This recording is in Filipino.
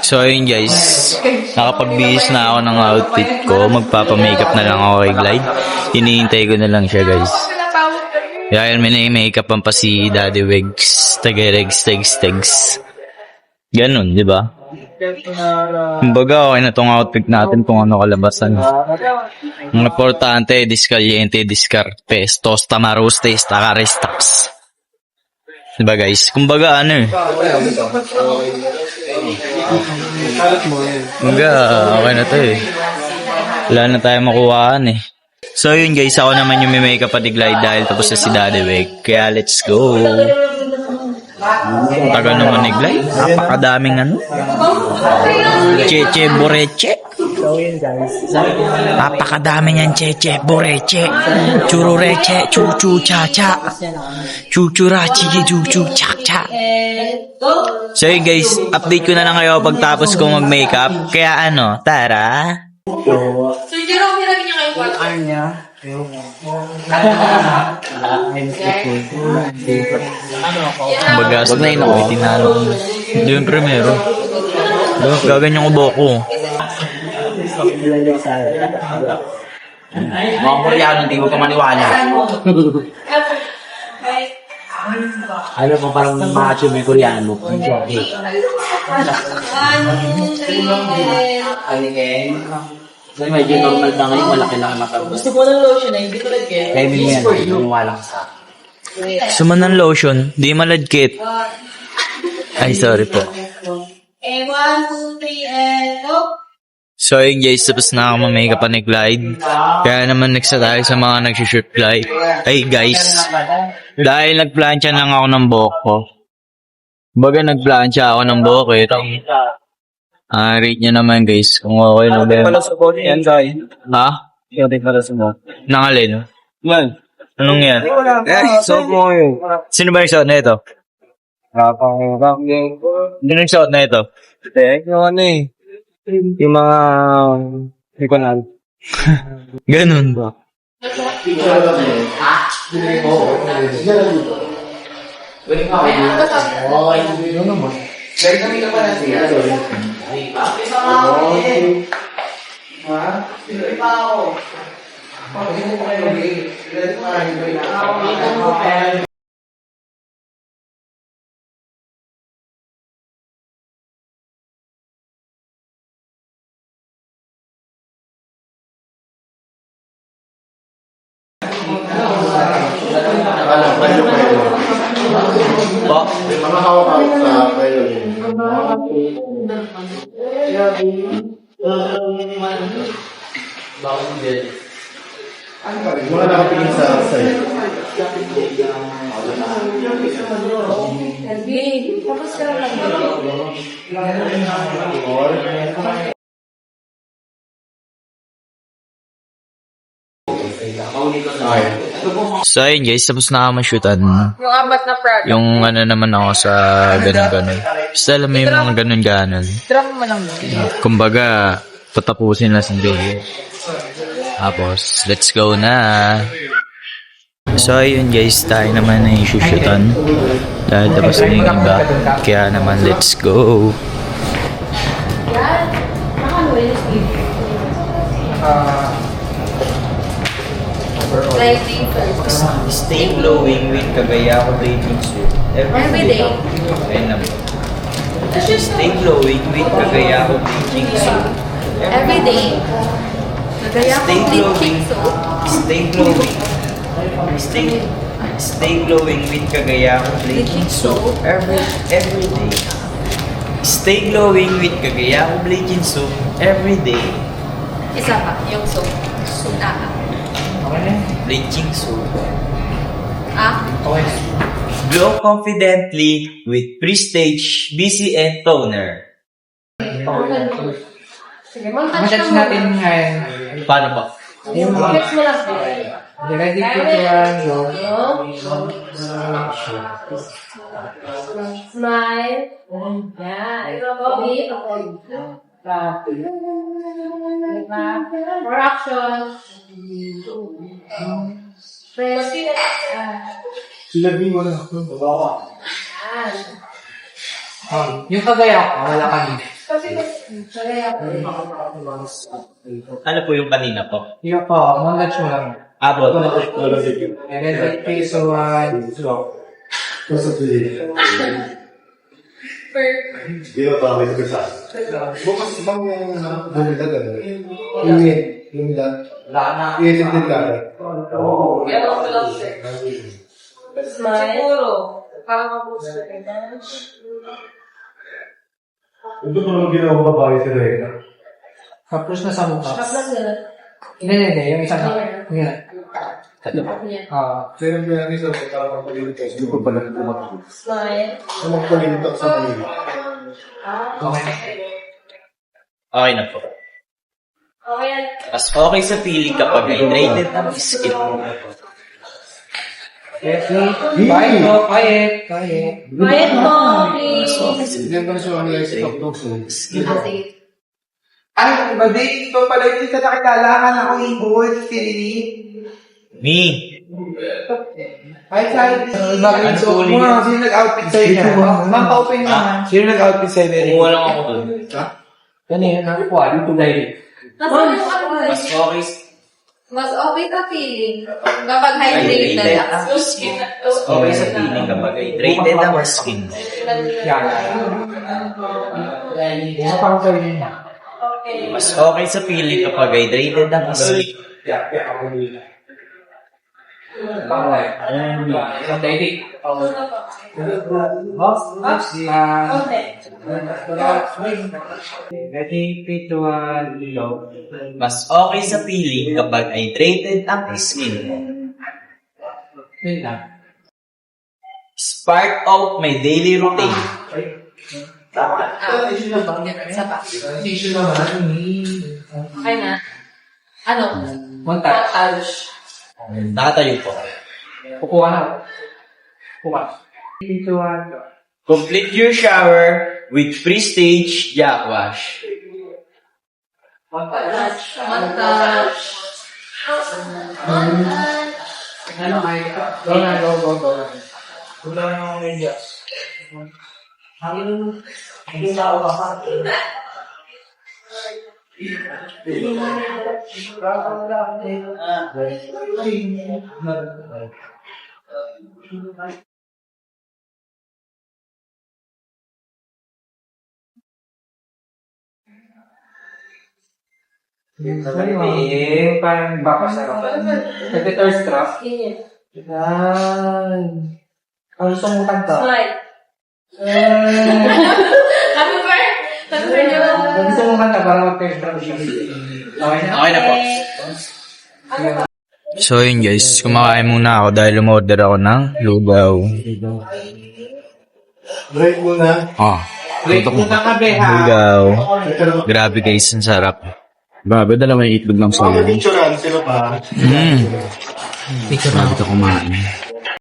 So ayun guys, nakapag-bihis na ako ng outfit ko. Magpapa-makeup na lang ako kay Glide. Hinihintay ko na lang siya guys. Dahil may makeup pa si Daddy Wigs. Taga-regs. Ganun, di ba? Kumbaga, okay na tong outfit natin kung ano kalabasan. Ang importante, discaliente, discarpes, tosta marustes, takaristaps. Diba guys? Kumbaga ano eh. Kumbaga, okay na to eh. Wala na tayo makuhaan eh. So yun guys, ako naman yung may makeup at Glide dahil tapos na si Daddy Wig. Kaya let's go. Tagal naman ni Glide. Napakadaming ano. Cheche boreche. Napakadami niyan cheche boreche. Churureche, chuchu chacha. Chuchurachi, chuchu chacha. So yun guys, update ko na lang kayo pagtapos ko mag-makeup. Kaya ano, tara. So, Jerome, hiragin niya kayo kwarto. Ano niya? Bagas na yun ako, tinalo ko. Hindi yung primero. Gaganyan ko buhok ko. Mga Koreano, hindi mo ka maniwala. Ano pa parang macho may Koreano? Kasi medyo normal na ngayon, malaki lang ang mata. Gusto ko ng lotion eh, hindi ko nag-get. Kaya may yan, maniwala ka sa Suman ng lotion, di malagkit. Ay, sorry po. 1, 2, 3, and go! So yun guys, tapos na ako ma-makeup pa ni Glide. Kaya naman next na tayo sa mga nag-shoot Glide. Ay guys, dahil nagplansya lang ako ng buhok ko. Baga nagplansya ako ng buhok eh. Rate nyo naman guys, kung okay lang din. pala sa body yan, Zay. Ha? Yung pala sa mo. Nangalin? Yan. Anong yan? So mo yun. Sino ba yung shot na ito? Sino yung shot na ito? Yung ano eh. Yung mga... Hindi ko na. Ganun ba? Mga hawak sa kayo. Mga nakatingin sa side. Tapos ka lang. So ayun guys, tapos na ako ma-shootan. Yung apat na product. Yung ano naman ako sa ganun-ganun. Basta alam mo yung mga ganun-ganun. Drop mo lang. Kumbaga, patapusin na sa video. Tapos, let's go na. So ayun guys, tayo naman na i-shootan. Dahil tapos na yung iba. Kaya naman, let's go. Lighting first. Stay glowing with Kagaya ko dating suit. Every day. Ayun naman. Stay glowing with Kagaya ko dating suit. Every day. Nagaya Stay ko glowing. bleaching soap. Stay glowing. Stay glowing with Kagaya ko bleaching soap. Every day. Stay glowing with Kagaya ko bleaching soap every day. Isa pa, yung soap. Bleaching soap. Okay. Glow confidently with Prestige BCN toner. Sige, mag-touch natin ngayon. Paano ba? Touch mo lang. Ready ko yan, Smile. Yeah. Bobby. More action. Press. Labi mo na ako. Yung kagaya ko, wala kanina. Ano po yung kanina po? Yung po, lunch mo lang. Abot. And then, peso one, Gusto ko yun. Hindi mo pa kami sa bukas bang bumilag ano? Yung lang. Iisip din ka. Siguro. Para mabusto ka na. Ito pa naman ginawa babae si Reyna. Tapos na sa mukha. Tapos na. Hindi. Yung isa na. Yung yan. Sino ba yan isa para magpalilit ka? Hindi ko pala tumakbo. Smile. Kung magpalilit ako sa Manila. Okay. Okay na po. Okay. Mas okay sa pili kapag hydrated ang skin. Quiet po, quiet. Quiet mo, please. Hindi ko na siya mangyayari sa TikTok. Ay, iba din. Ito pala yung kita nakilala ka na ako ibuhol. Me. Ay, sorry. Bakit suot mo? Sino nag-outfit sa'yo niya? Ma'am, pa-open naman. Sino nag-outfit sa'yo niya? Kumuha lang ako dun. Yan yun. Nakuha. Dito dahil. Mas okay Mas okay ka feeling kapag hydrated ang skin. Mas okay sa feeling kapag hydrated ang skin. Yan. Ano pa sa'yo niya? Okay. Mas okay sa feeling kapag hydrated ang skin. Ready, 3, 2, 1, go. Mas okay sa feeling kapag hydrated ang skin mo. Wait lang. Spark out my daily routine. Isa pa. Tissue naman. Okay na. Ano? One touch. Touch. Nakatayo po. Kukuha na. Kukuha. 3, 2, 1, go. Complete your shower with free-stage jack wash. One touch. One touch. Ano ay? Go na, go. Wala na akong medyas. Hindi na ako kakakit. Parang baka sa nag-thirst trap. Yan. Ang gusto mong kanta? Smile. Happy birthday. Happy birthday. Ang gusto mong kanta para mag-thirst trap siya. Okay na? Okay na po. So yun guys, kumakain muna ako dahil umorder ako ng lugaw. Break muna. Break muna ka, Beha. Lugaw. Grabe guys, ang sarap. Grabe, dala may itlog lang sa Picturean sila pa. Mm. Grabe ka kumain.